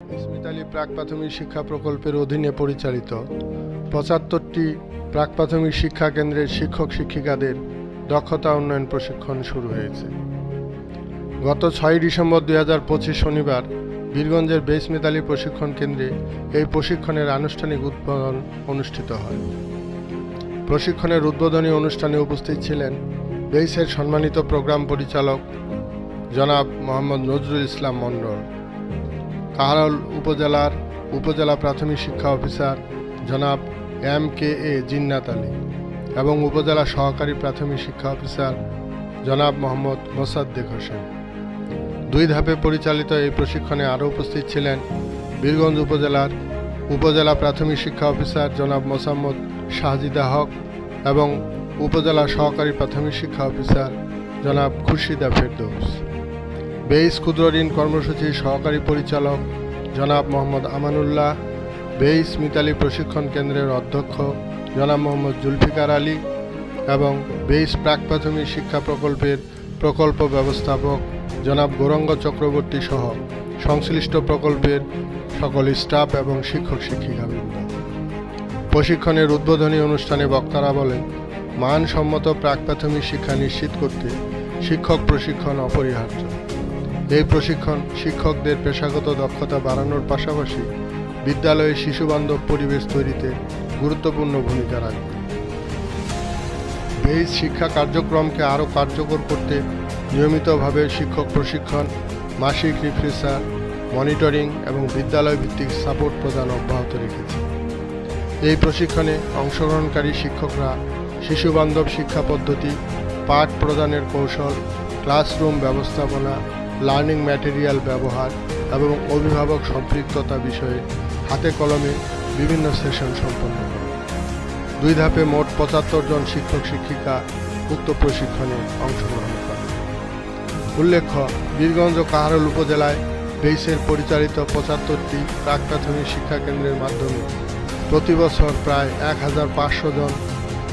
ইসমিতালি প্রাক-প্রাথমিক শিক্ষা প্রকল্পের অধীনে পরিচালিত ৭৫টি প্রাক-প্রাথমিক শিক্ষা কেন্দ্রের শিক্ষক-শিক্ষিকাদের দক্ষতা উন্নয়ন প্রশিক্ষণ শুরু হয়েছে। গত ৬ ডিসেম্বর ২০২৫ শনিবার বীরগঞ্জের ইসমিতালি প্রশিক্ষণ কেন্দ্রে এই প্রশিক্ষণের আনুষ্ঠানিক উদ্বোধন অনুষ্ঠিত হয়। প্রশিক্ষণের উদ্বোধনী অনুষ্ঠানে উপস্থিত ছিলেন বেইসের সম্মানিত প্রোগ্রাম পরিচালক জনাব মোহাম্মদ নজরুল ইসলাম মণ্ডল, কাহারোল উপজেলার উপজেলা প্রাথমিক শিক্ষা অফিসার জনাব MKA জিন্নাত আলী এবং উপজেলা সহকারী প্রাথমিক শিক্ষা অফিসার জনাব মোহাম্মদ মোসাদ্দেক হোসেন। ২ ধাপে পরিচালিত এই প্রশিক্ষণে আরও উপস্থিত ছিলেন বীরগঞ্জ উপজেলার উপজেলা প্রাথমিক শিক্ষা অফিসার জনাব মোসাম্মদ শাহজিদা হক এবং উপজেলা সহকারী প্রাথমিক শিক্ষা অফিসার জনাব খুরশিদা ফেরদৌস। বেইস ক্ষুদ্র ঋণ কর্মসূচির সহকারী পরিচালক জনাব মোহাম্মদ আমানুল্লাহ, বেইস মিতালি প্রশিক্ষণ কেন্দ্রের অধ্যক্ষ জনাব মোহাম্মদ জুলফিকার আলী এবং বেইস প্রাক প্রাথমিক শিক্ষা প্রকল্পের প্রকল্প ব্যবস্থাপক জনাব গৌরাঙ্গ চক্রবর্তী সহ সংশ্লিষ্ট প্রকল্পের সকল স্টাফ এবং শিক্ষক শিক্ষিকাবৃন্দ। প্রশিক্ষণের উদ্বোধনী অনুষ্ঠানে বক্তারা বলেন, মানসম্মত প্রাক প্রাথমিক শিক্ষা নিশ্চিত করতে শিক্ষক প্রশিক্ষণ অপরিহার্য। এই প্রশিক্ষণ শিক্ষকদের পেশাগত দক্ষতা বাড়ানোর পাশাপাশি বিদ্যালয়ে শিশুবান্ধব পরিবেশ তৈরিতে গুরুত্বপূর্ণ ভূমিকা রাখবে। বেইস শিক্ষা কার্যক্রমকে আরও কার্যকর করতে নিয়মিতভাবে শিক্ষক প্রশিক্ষণ, মাসিক রিফ্রেশার, মনিটরিং এবং বিদ্যালয় ভিত্তিক সাপোর্ট প্রদান অব্যাহত রেখেছে। এই প্রশিক্ষণে অংশগ্রহণকারী শিক্ষকরা শিশুবান্ধব শিক্ষা পদ্ধতি, পাঠ প্রদানের কৌশল, ক্লাসরুম ব্যবস্থাপনা, লার্নিং ম্যাটেরিয়াল ব্যবহার এবং অভিভাবক সম্পৃক্ততা বিষয়ে হাতে কলমে বিভিন্ন সেশন সম্পন্ন করে। ২ ধাপে মোট ৭৫ জন শিক্ষক শিক্ষিকা উক্ত প্রশিক্ষণে অংশগ্রহণ করে। উল্লেখ্য, বীরগঞ্জ ও কাহারোল উপজেলায় বেইসের পরিচালিত ৭৫টি প্রাক প্রাথমিক শিক্ষা কেন্দ্রের মাধ্যমে প্রতি বছর প্রায় ১৫০০ জন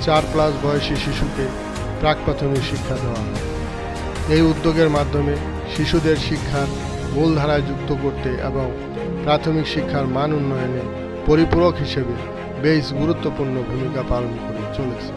৪+ বয়সী শিশুকে প্রাক প্রাথমিক শিক্ষা দেওয়া হয়। এই উদ্যোগের মাধ্যমে শিশুদের শিক্ষার মূলধারায় যুক্ত করতে এবং প্রাথমিক শিক্ষার মান উন্নয়নে পরিপূরক হিসেবে বেইস গুরুত্বপূর্ণ ভূমিকা পালন করে চলেছে।